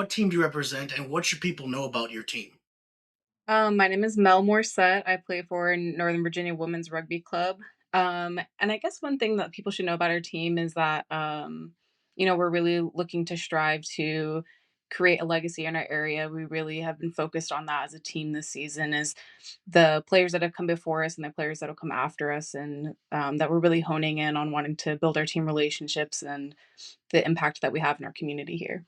What team do you represent, and what should people know about your team? My name is Mel Morrissette. I play for Northern Virginia Women's Rugby Club. And I guess one thing that people should know about our team is that, we're really looking to strive to create a legacy in our area. We really have been focused on that as a team this season, is the players that have come before us and the players that will come after us, and that we're really honing in on wanting to build our team relationships and the impact that we have in our community here.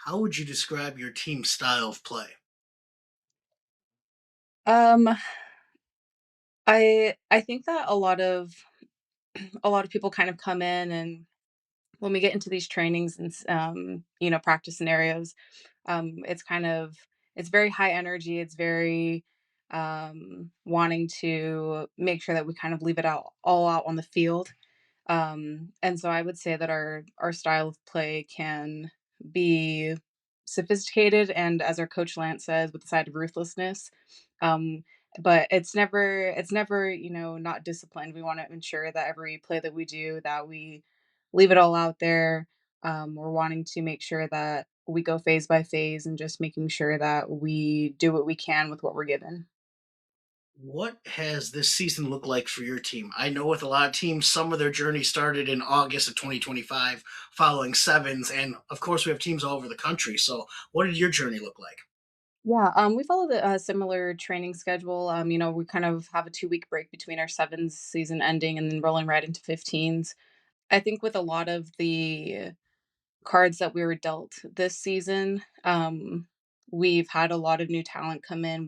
How would you describe your team's style of play? Um, I think that a lot of people kind of come in, and when we get into these trainings and practice scenarios, it's kind of it's very high energy. It's very wanting to make sure that we kind of leave it out all out on the field. And so I would say that our style of play can be sophisticated, and as our coach Lance says, with a side of ruthlessness. Um, but it's never, not disciplined. We want to ensure that every play that we do, that we leave it all out there. We're wanting to make sure that we go phase by phase and just making sure that we do what we can with what we're given. What has this season looked like for your team? I know with a lot of teams, some of their journey started in August of 2025 following sevens. And of course, we have teams all over the country. So, what did your journey look like? Yeah, we follow the similar training schedule. We kind of have a 2-week break between our sevens season ending and then rolling right into 15s. I think with a lot of the cards that we were dealt this season, we've had a lot of new talent come in.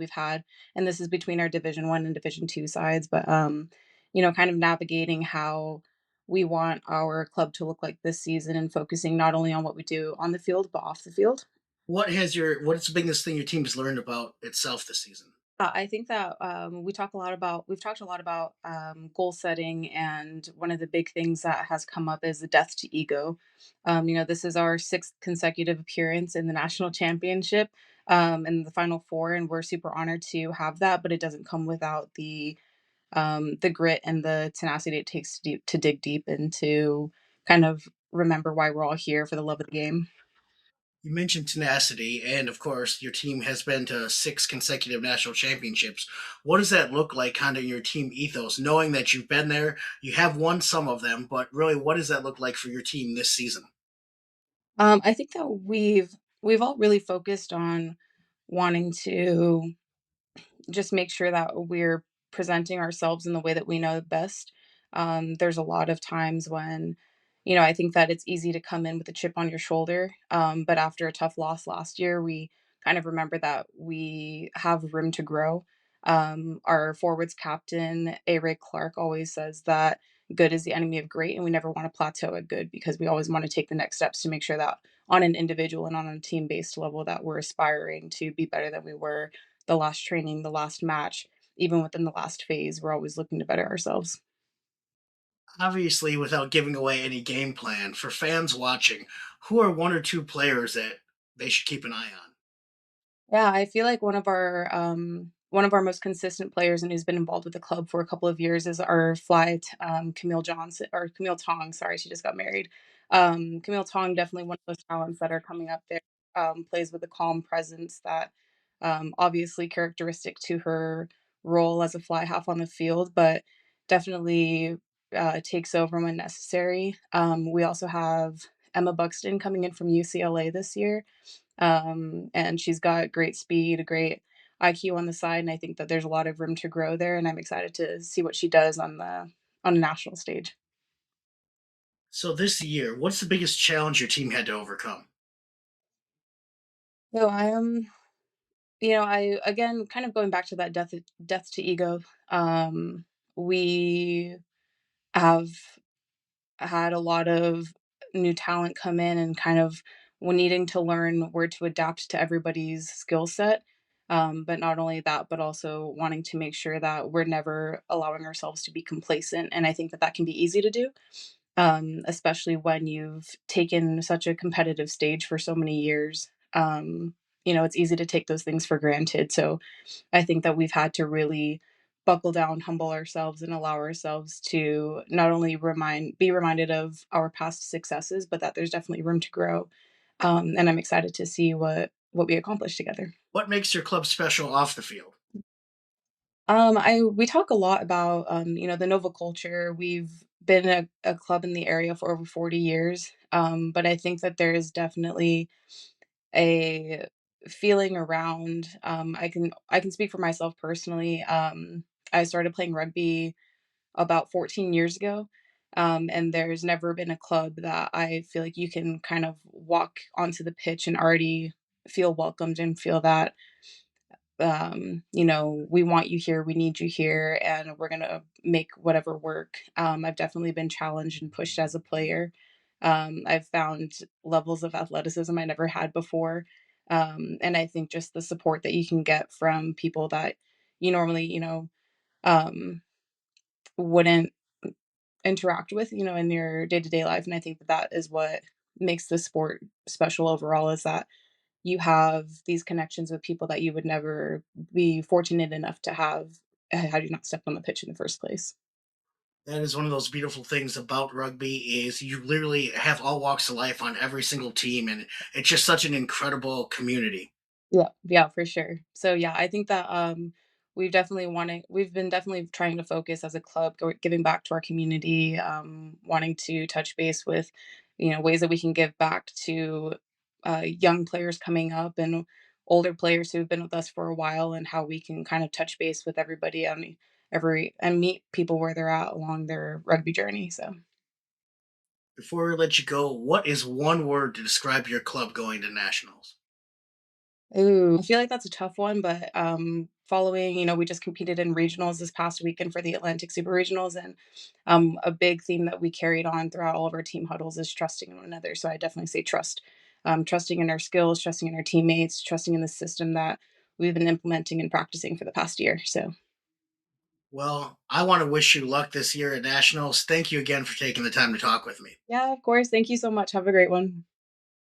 And this is between our Division 1 and Division 2 sides, but kind of navigating how we want our club to look like this season and focusing not only on what we do on the field but off the field. What's the biggest thing your team has learned about itself this season? I think that we've talked a lot about goal setting, and one of the big things that has come up is the death to ego. This is our sixth consecutive appearance in the national championship, in the final four, and we're super honored to have that. But it doesn't come without the grit and the tenacity it takes to dig deep and to kind of remember why we're all here for the love of the game. You mentioned tenacity, and of course, your team has been to six consecutive national championships. What does that look like, kind of in your team ethos, knowing that you've been there, you have won some of them, but really, what does that look like for your team this season? I think that we've all really focused on wanting to just make sure that we're presenting ourselves in the way that we know best. There's a lot of times when, I think that it's easy to come in with a chip on your shoulder. But after a tough loss last year, we kind of remember that we have room to grow. Our forwards captain, A. Ray Clark, always says that good is the enemy of great, and we never want to plateau at good because we always want to take the next steps to make sure that on an individual and on a team based level that we're aspiring to be better than we were the last training, the last match, even within the last phase, we're always looking to better ourselves. Obviously, without giving away any game plan, for fans watching, who are one or two players that they should keep an eye on? Yeah, I feel like one of our most consistent players and who's been involved with the club for a couple of years is our flight, Camille Johnson or Camille Tong. Sorry, she just got married. Camille Tong, definitely one of those talents that are coming up there. Plays with a calm presence that, obviously characteristic to her role as a fly half on the field, but definitely takes over when necessary. We also have Emma Buxton coming in from UCLA this year, and she's got great speed, a great IQ on the side, and I think that there's a lot of room to grow there, and I'm excited to see what she does on a national stage. So, this year, what's the biggest challenge your team had to overcome? So I again kind of going back to that death to ego. We have had a lot of new talent come in and kind of needing to learn where to adapt to everybody's skill set. But not only that, but also wanting to make sure that we're never allowing ourselves to be complacent. And I think that that can be easy to do, especially when you've taken such a competitive stage for so many years. It's easy to take those things for granted. So I think that we've had to really buckle down, humble ourselves, and allow ourselves to not only be reminded of our past successes, but that there's definitely room to grow. And I'm excited to see what we accomplish together. What makes your club special off the field? I we talk a lot about the Nova culture. We've been a club in the area for over 40 years. But I think that there is definitely a feeling around I can speak for myself personally. I started playing rugby about 14 years ago. And there's never been a club that I feel like you can kind of walk onto the pitch and already feel welcomed and feel that we want you here, we need you here, and we're gonna make whatever work. I've definitely been challenged and pushed as a player. I've found levels of athleticism I never had before. And I think just the support that you can get from people that you normally, um, wouldn't interact with, in your day-to-day life. And I think that that is what makes the sport special overall is that you have these connections with people that you would never be fortunate enough to have had you not stepped on the pitch in the first place. That is one of those beautiful things about rugby is you literally have all walks of life on every single team, and it's just such an incredible community. Yeah, yeah, for sure. So yeah, I think that we've been definitely trying to focus as a club, giving back to our community, wanting to touch base with, ways that we can give back to young players coming up and older players who've been with us for a while, and how we can kind of touch base with everybody on every and meet people where they're at along their rugby journey. So. Before we let you go, what is one word to describe your club going to nationals? Ooh, I feel like that's a tough one, but, following, we just competed in regionals this past weekend for the Atlantic Super Regionals, and, a big theme that we carried on throughout all of our team huddles is trusting in one another, so I definitely say trust. Trusting in our skills, trusting in our teammates, trusting in the system that we've been implementing and practicing for the past year, so. Well, I want to wish you luck this year at nationals. Thank you again for taking the time to talk with me. Yeah, of course, thank you so much, have a great one.